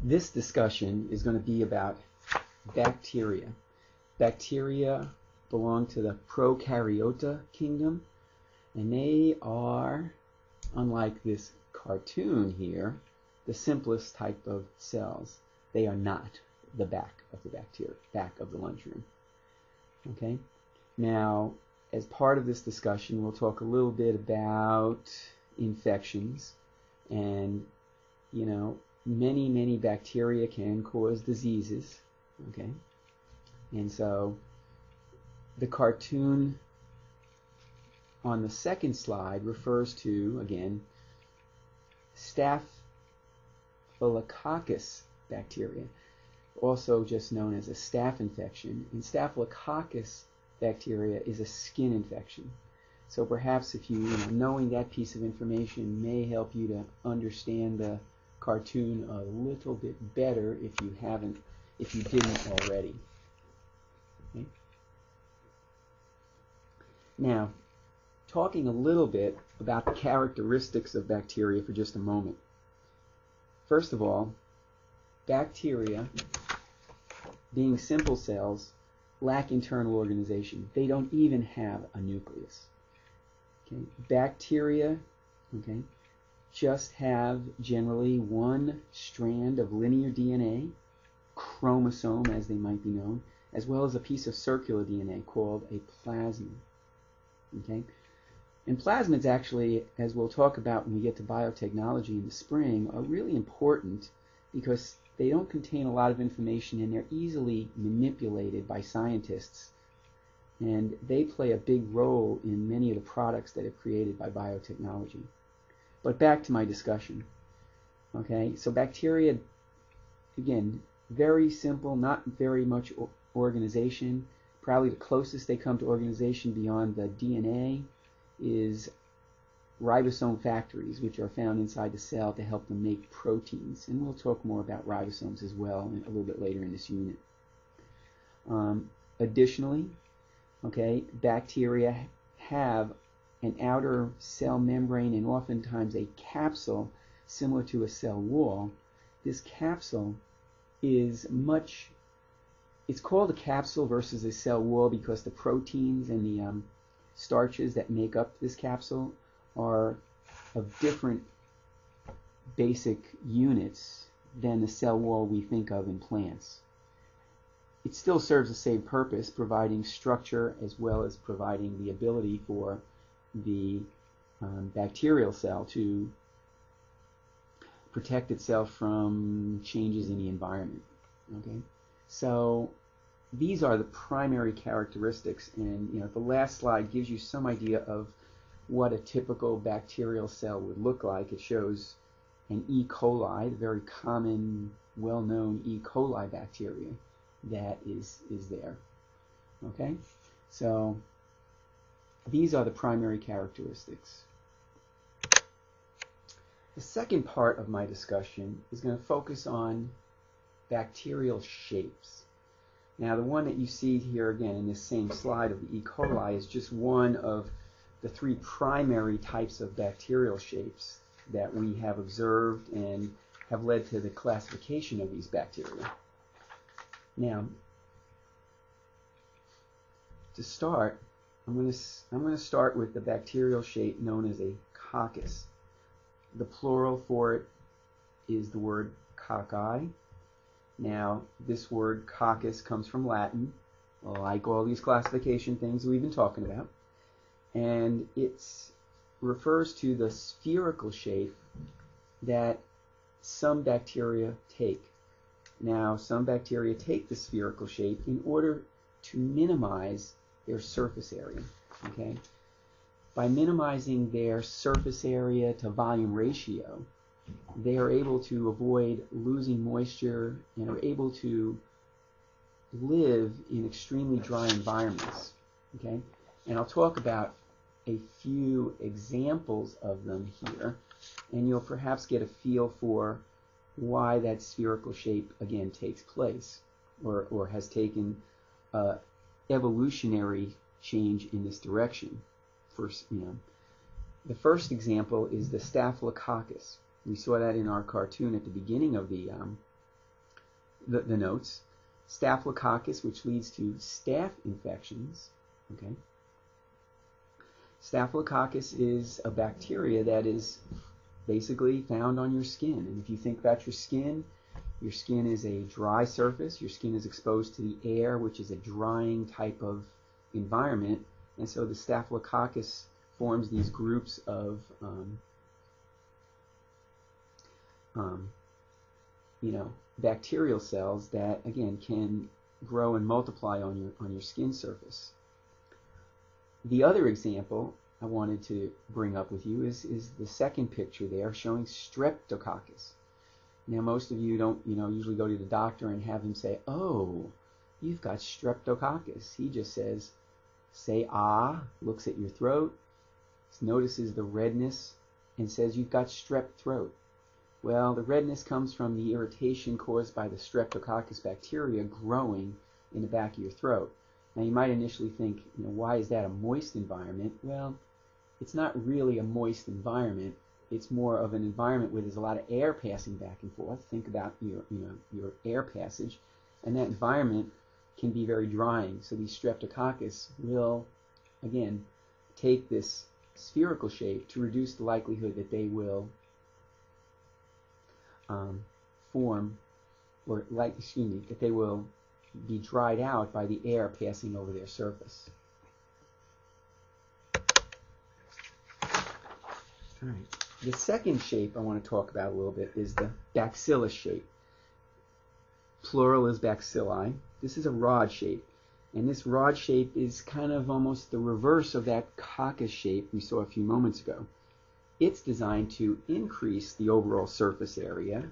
This discussion is going to be about bacteria. Bacteria belong to the prokaryota kingdom, and they are, unlike this cartoon here, the simplest type of cells. They are not the back of the bacteria, back of the lunchroom. Okay? Now, as part of this discussion, we'll talk a little bit about infections, and many bacteria can cause diseases. Okay? And so the cartoon on the second slide refers to, again, Staphylococcus bacteria, also just known as a staph infection. And Staphylococcus bacteria is a skin infection. So perhaps if knowing that piece of information may help you to understand the cartoon a little bit better if you didn't already. Okay? Now, talking a little bit about the characteristics of bacteria for just a moment. First of all, bacteria, being simple cells, lack internal organization. They don't even have a nucleus. Okay? Bacteria, just have generally one strand of linear DNA, chromosome as they might be known, as well as a piece of circular DNA called a plasmid. Okay? And plasmids actually, as we'll talk about when we get to biotechnology in the spring, are really important because they don't contain a lot of information and they're easily manipulated by scientists. And they play a big role in many of the products that are created by biotechnology. But back to my discussion. Okay, so bacteria, again, very simple, not very much organization. Probably the closest they come to organization beyond the DNA is ribosome factories, which are found inside the cell to help them make proteins. And we'll talk more about ribosomes as well a little bit later in this unit. Additionally, bacteria have an outer cell membrane and oftentimes a capsule similar to a cell wall. This capsule is it's called a capsule versus a cell wall because the proteins and the starches that make up this capsule are of different basic units than the cell wall we think of in plants. It still serves the same purpose, providing structure as well as providing the ability for the bacterial cell to protect itself from changes in the environment. Okay, so these are the primary characteristics, and the last slide gives you some idea of what a typical bacterial cell would look like. It shows an E. coli, the very common, well-known E. coli bacteria that is there. Okay, so these are the primary characteristics. The second part of my discussion is going to focus on bacterial shapes. Now, the one that you see here again in this same slide of the E. coli is just one of the three primary types of bacterial shapes that we have observed and have led to the classification of these bacteria. Now, to start, I'm going to start with the bacterial shape known as a coccus. The plural for it is the word cocci. Now, this word coccus comes from Latin, like all these classification things we've been talking about, and it refers to the spherical shape that some bacteria take. Now, some bacteria take the spherical shape in order to minimize their surface area. Okay? By minimizing their surface area to volume ratio, they are able to avoid losing moisture and are able to live in extremely dry environments. Okay? And I'll talk about a few examples of them here, and you'll perhaps get a feel for why that spherical shape again takes place or has taken evolutionary change in this direction. The first example is the Staphylococcus. We saw that in our cartoon at the beginning of the the notes. Staphylococcus, which leads to staph infections. Okay. Staphylococcus is a bacteria that is basically found on your skin. And if you think about your skin is a dry surface. Your skin is exposed to the air, which is a drying type of environment. And so the Staphylococcus forms these groups of bacterial cells that, again, can grow and multiply on your skin surface. The other example I wanted to bring up with you is the second picture there, showing Streptococcus. Now, most of you don't usually go to the doctor and have him say, "Oh, you've got Streptococcus." He just says, "Say ah," looks at your throat, notices the redness, and says, "You've got strep throat." Well, the redness comes from the irritation caused by the Streptococcus bacteria growing in the back of your throat. Now, you might initially think, why is that a moist environment? Well, it's not really a moist environment. It's more of an environment where there's a lot of air passing back and forth. Think about your air passage, and that environment can be very drying. So these Streptococcus will, again, take this spherical shape to reduce the likelihood that they will that they will be dried out by the air passing over their surface. All right. The second shape I want to talk about a little bit is the bacillus shape. Plural is bacilli. This is a rod shape. And this rod shape is kind of almost the reverse of that coccus shape we saw a few moments ago. It's designed to increase the overall surface area,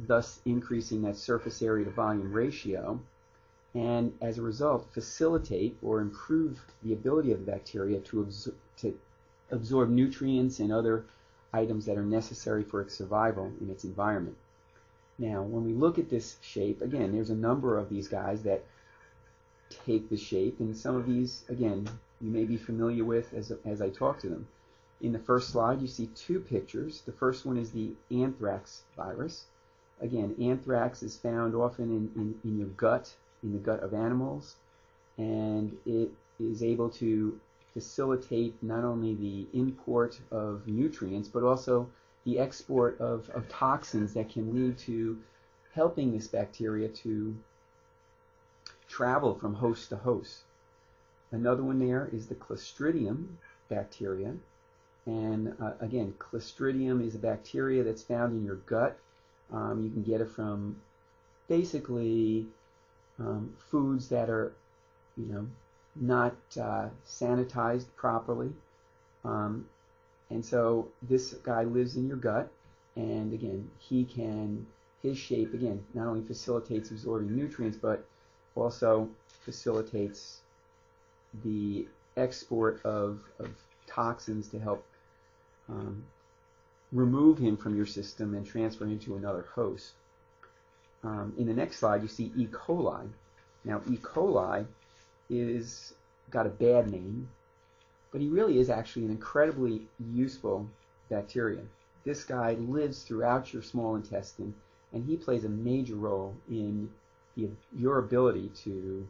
thus increasing that surface area to volume ratio, and as a result facilitate or improve the ability of the bacteria to absorb nutrients and other items that are necessary for its survival in its environment. Now, when we look at this shape, again, there's a number of these guys that take the shape, and some of these, again, you may be familiar with as I talk to them. In the first slide, you see two pictures. The first one is the anthrax virus. Again, anthrax is found often in your gut, in the gut of animals, and it is able to facilitate not only the import of nutrients, but also the export of toxins that can lead to helping this bacteria to travel from host to host. Another one there is the Clostridium bacteria. And again, Clostridium is a bacteria that's found in your gut. You can get it from basically foods that are, not sanitized properly. And so this guy lives in your gut, and again, his shape, again, not only facilitates absorbing nutrients, but also facilitates the export of toxins to help remove him from your system and transfer him to another host. In the next slide, you see E. coli. Now, E. coli is got a bad name, but he really is actually an incredibly useful bacteria. This guy lives throughout your small intestine, and he plays a major role in your ability to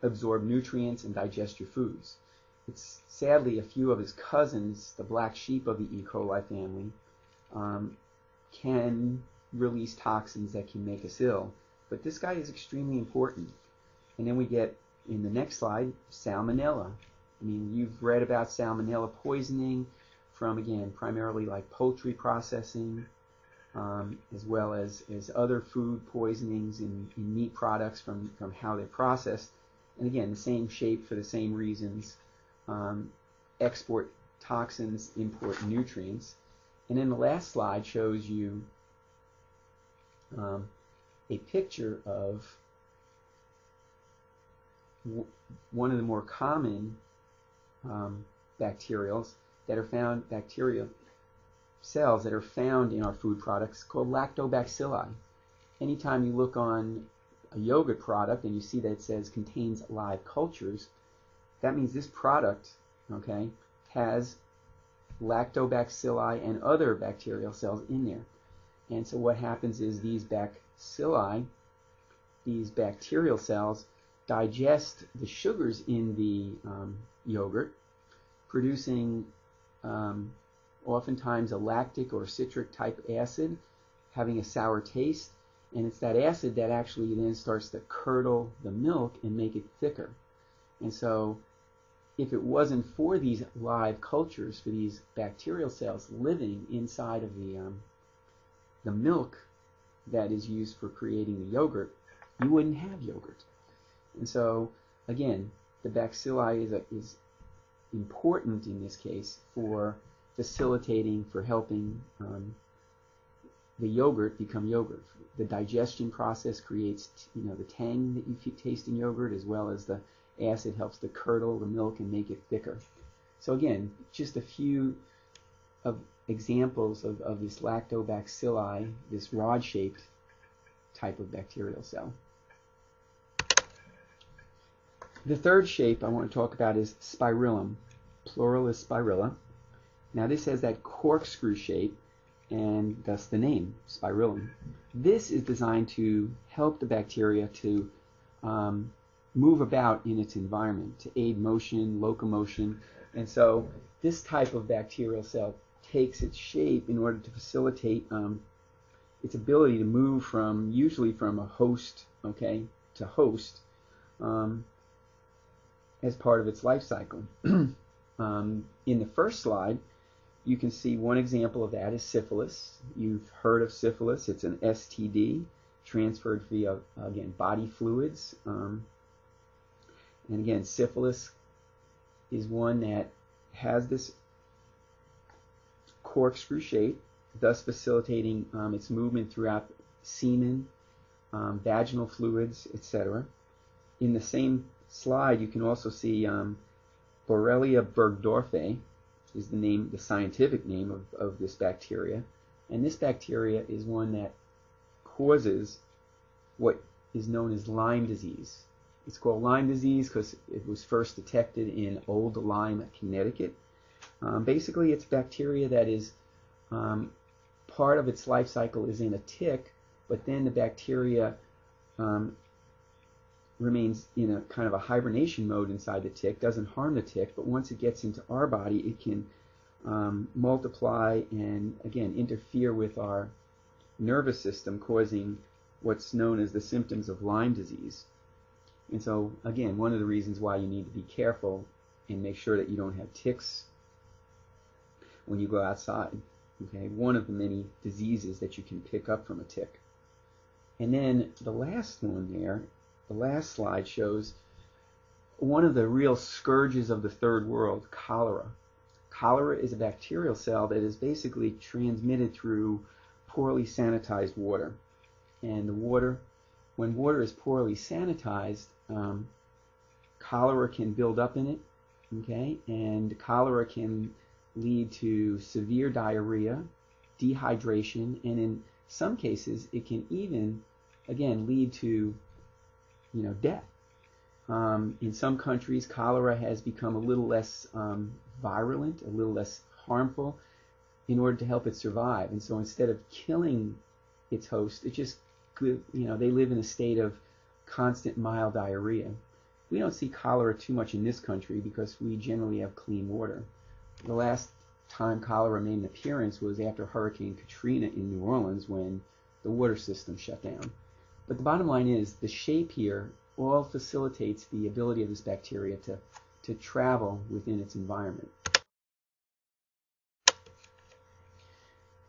absorb nutrients and digest your foods. It's sadly a few of his cousins, the black sheep of the E. coli family, can release toxins that can make us ill. But this guy is extremely important. And then we get, in the next slide, salmonella. I mean, you've read about salmonella poisoning from, again, primarily like poultry processing, as well as other food poisonings in meat products from how they're processed. And again, the same shape for the same reasons. Export toxins, import nutrients. And then the last slide shows you a picture of one of the more common bacteria cells that are found in our food products, called lactobacilli. Anytime you look on a yogurt product and you see that it says contains live cultures, that means this product, okay, has lactobacilli and other bacterial cells in there. And so what happens is these bacilli, these bacterial cells, digest the sugars in the yogurt, producing oftentimes a lactic or citric type acid, having a sour taste, and it's that acid that actually then starts to curdle the milk and make it thicker. And so if it wasn't for these live cultures, for these bacterial cells living inside of the milk that is used for creating the yogurt, you wouldn't have yogurt. And so again, the bacilli is important in this case for facilitating, for helping the yogurt become yogurt. The digestion process creates, the tang that you taste in yogurt, as well as the acid helps to curdle the milk and make it thicker. So again, just a few of examples of this lactobacilli, this rod-shaped type of bacterial cell. The third shape I want to talk about is spirillum. Plural is spirilla. Now this has that corkscrew shape, and thus the name, spirillum. This is designed to help the bacteria to move about in its environment, to aid motion, locomotion. And so this type of bacterial cell takes its shape in order to facilitate its ability to move usually from a host, to host, as part of its life cycle. In the first slide, you can see one example of that is syphilis. You've heard of syphilis. It's an STD transferred via, again, body fluids. And again, syphilis is one that has this corkscrew shape, thus facilitating its movement throughout semen, vaginal fluids, etc. In the same slide, you can also see Borrelia burgdorferi is the scientific name of this bacteria. And this bacteria is one that causes what is known as Lyme disease. It's called Lyme disease because it was first detected in Old Lyme, Connecticut. Basically, it's bacteria that is part of its life cycle is in a tick, but then the bacteria remains in a kind of a hibernation mode inside the tick, doesn't harm the tick, but once it gets into our body, it can multiply and, again, interfere with our nervous system, causing what's known as the symptoms of Lyme disease. And so, again, one of the reasons why you need to be careful and make sure that you don't have ticks when you go outside. Okay, one of the many diseases that you can pick up from a tick. And then the last one there, the last slide shows one of the real scourges of the third world, cholera. Cholera is a bacterial cell that is basically transmitted through poorly sanitized water. And the water, when water is poorly sanitized, cholera can build up in it, and cholera can lead to severe diarrhea, dehydration, and in some cases it can even, again, lead to death. In some countries, cholera has become a little less virulent, a little less harmful in order to help it survive. And so instead of killing its host, it just, they live in a state of constant mild diarrhea. We don't see cholera too much in this country because we generally have clean water. The last time cholera made an appearance was after Hurricane Katrina in New Orleans when the water system shut down. But the bottom line is the shape here all facilitates the ability of this bacteria to travel within its environment.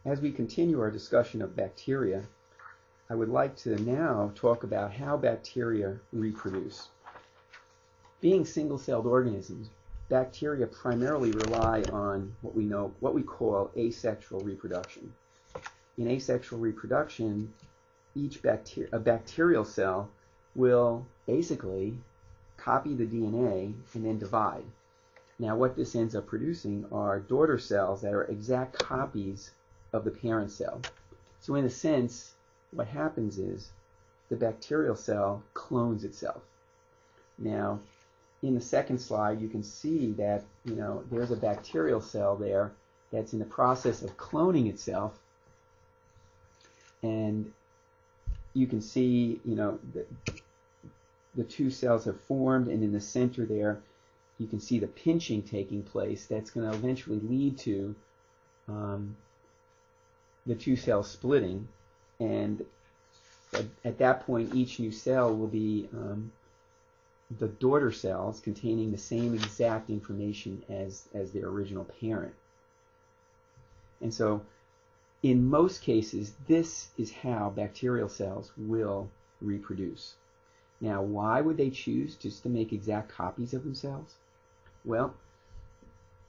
As we continue our discussion of bacteria, I would like to now talk about how bacteria reproduce. Being single-celled organisms, bacteria primarily rely on what we call asexual reproduction. In asexual reproduction, a bacterial cell will basically copy the DNA and then divide. Now what this ends up producing are daughter cells that are exact copies of the parent cell. So in a sense, what happens is the bacterial cell clones itself. Now, in the second slide, you can see that there's a bacterial cell there that's in the process of cloning itself. and you can see, the two cells have formed, and in the center there, you can see the pinching taking place. That's going to eventually lead to the two cells splitting, and at that point, each new cell will be the daughter cells containing the same exact information as their original parent. And so, in most cases, this is how bacterial cells will reproduce. Now, why would they choose just to make exact copies of themselves? Well,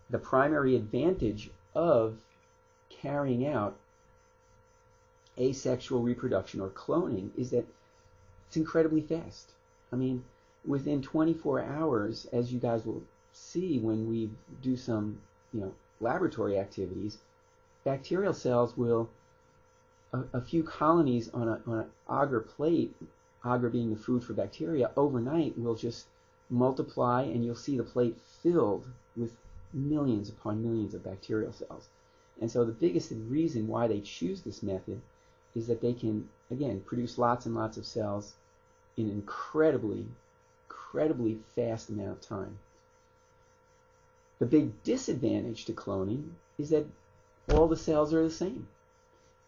the primary advantage of carrying out asexual reproduction or cloning is that it's incredibly fast. I mean, within 24 hours, as you guys will see when we do some, laboratory activities, bacterial cells will, a few colonies on an agar plate, agar being the food for bacteria, overnight will just multiply, and you'll see the plate filled with millions upon millions of bacterial cells. And so the biggest reason why they choose this method is that they can, again, produce lots and lots of cells in an incredibly fast amount of time. The big disadvantage to cloning is that all the cells are the same.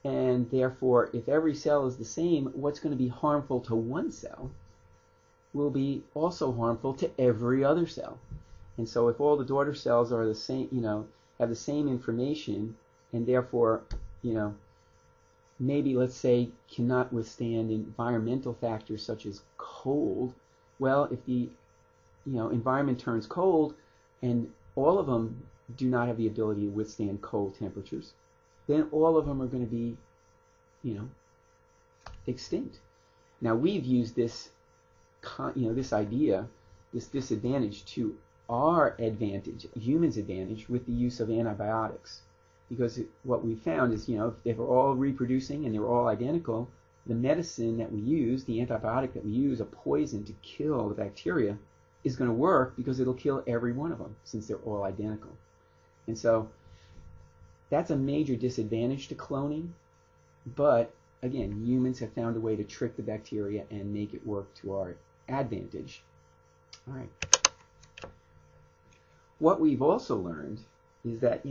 And therefore, if every cell is the same, what's going to be harmful to one cell will be also harmful to every other cell. And so if all the daughter cells are the same, have the same information, and therefore, maybe, let's say, cannot withstand environmental factors such as cold, well, if the environment turns cold and all of them do not have the ability to withstand cold temperatures, then all of them are going to be, extinct. Now, we've used this, this idea, this disadvantage to our advantage, humans' advantage, with the use of antibiotics. Because what we found is, if they were all reproducing and they were all identical, the medicine that we use, the antibiotic that we use, a poison to kill the bacteria, is going to work because it'll kill every one of them since they're all identical. And so that's a major disadvantage to cloning, but again, humans have found a way to trick the bacteria and make it work to our advantage. All right. What we've also learned is that,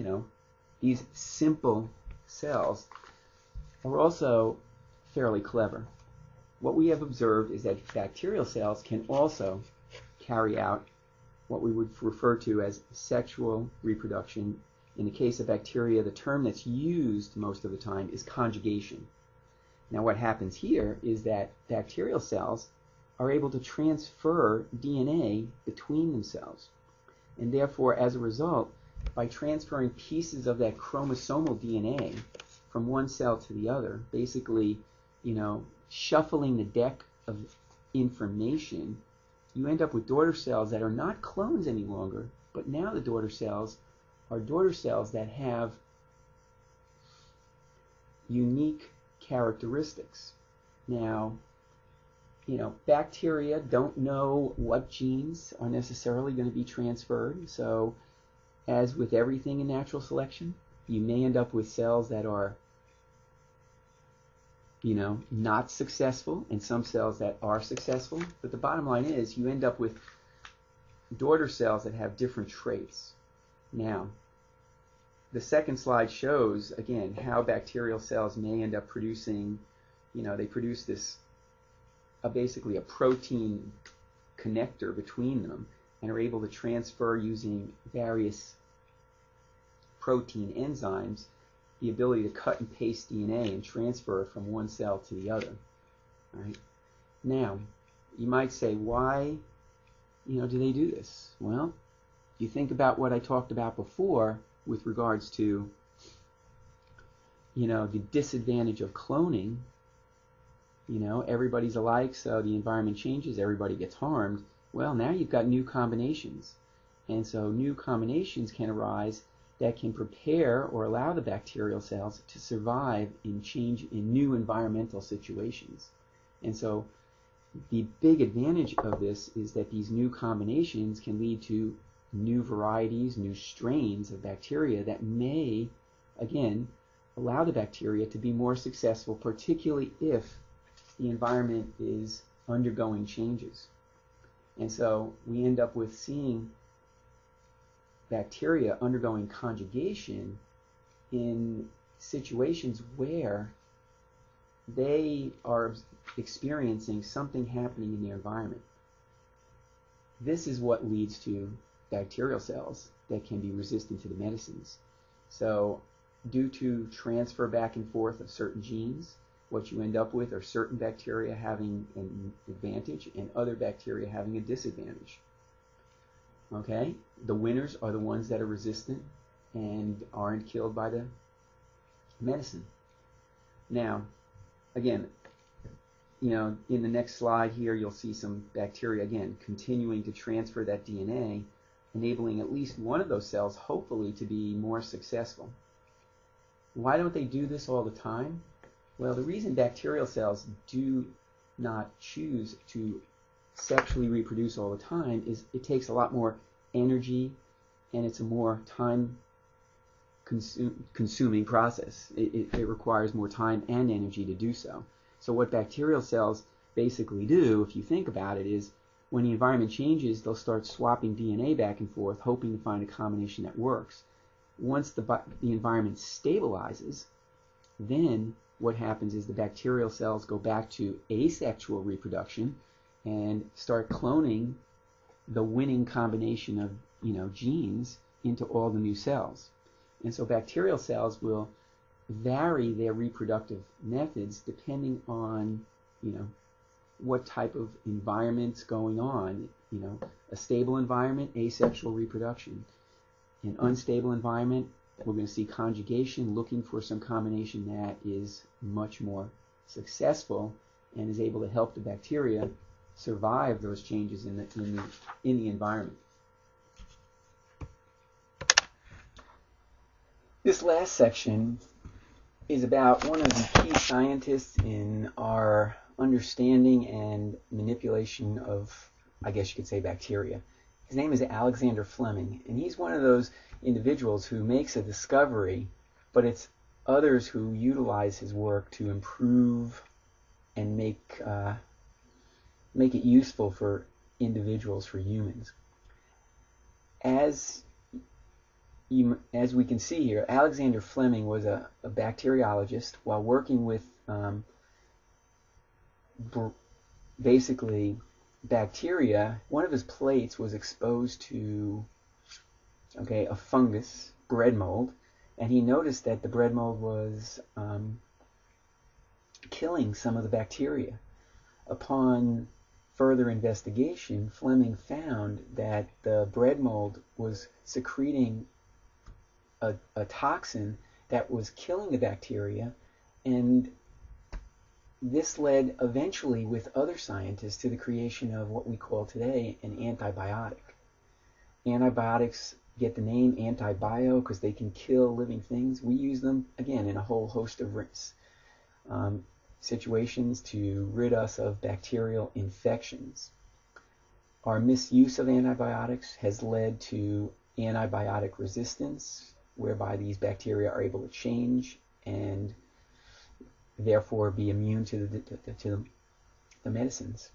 these simple cells are also fairly clever. What we have observed is that bacterial cells can also carry out what we would refer to as sexual reproduction. In the case of bacteria, the term that's used most of the time is conjugation. Now, what happens here is that bacterial cells are able to transfer DNA between themselves. And therefore, as a result, by transferring pieces of that chromosomal DNA from one cell to the other, basically, shuffling the deck of information, you end up with daughter cells that are not clones any longer, but now the daughter cells are daughter cells that have unique characteristics. Now, bacteria don't know what genes are necessarily going to be transferred, so as with everything in natural selection, you may end up with cells that are, not successful, and some cells that are successful. But the bottom line is you end up with daughter cells that have different traits. Now, the second slide shows, again, how bacterial cells may end up producing, they produce this, basically a protein connector between them, and are able to transfer using various protein enzymes the ability to cut and paste DNA and transfer it from one cell to the other. All right. Now, you might say, why, do they do this? Well, if you think about what I talked about before with regards to, the disadvantage of cloning, everybody's alike, so the environment changes, everybody gets harmed. Well, now you've got new combinations. And so new combinations can arise that can prepare or allow the bacterial cells to survive in new environmental situations. And so the big advantage of this is that these new combinations can lead to new varieties, new strains of bacteria that may, again, allow the bacteria to be more successful, particularly if the environment is undergoing changes. And so we end up with seeing bacteria undergoing conjugation in situations where they are experiencing something happening in their environment. This is what leads to bacterial cells that can be resistant to the medicines. So due to transfer back and forth of certain genes, what you end up with are certain bacteria having an advantage and other bacteria having a disadvantage. Okay? The winners are the ones that are resistant and aren't killed by the medicine. Now, again, in the next slide here, you'll see some bacteria, again, continuing to transfer that DNA, enabling at least one of those cells, hopefully, to be more successful. Why don't they do this all the time? Well, the reason bacterial cells do not choose to sexually reproduce all the time is it takes a lot more energy and it's a more time-consuming process. It requires more time and energy to do so. So what bacterial cells basically do, if you think about it, is when the environment changes, they'll start swapping DNA back and forth, hoping to find a combination that works. Once the environment stabilizes, then what happens is the bacterial cells go back to asexual reproduction and start cloning the winning combination of genes into all the new cells. And so bacterial cells will vary their reproductive methods depending on what type of environment's going on. A stable environment, asexual reproduction. An unstable environment, we're going to see conjugation, looking for some combination that is much more successful and is able to help the bacteria survive those changes in the environment. This last section is about one of the key scientists in our understanding and manipulation of, I guess you could say, bacteria. His name is Alexander Fleming, and he's one of those individuals who makes a discovery, but it's others who utilize his work to improve and make it useful for individuals, for humans. As we can see here, Alexander Fleming was a bacteriologist while working with basically bacteria. One of his plates was exposed to a fungus, bread mold, and he noticed that the bread mold was killing some of the bacteria. Upon further investigation, Fleming found that the bread mold was secreting a toxin that was killing the bacteria, and this led eventually with other scientists to the creation of what we call today an antibiotic. Antibiotics get the name antibio because they can kill living things. We use them, again, in a whole host of situations to rid us of bacterial infections. Our misuse of antibiotics has led to antibiotic resistance, whereby these bacteria are able to change and therefore be immune to the medicines.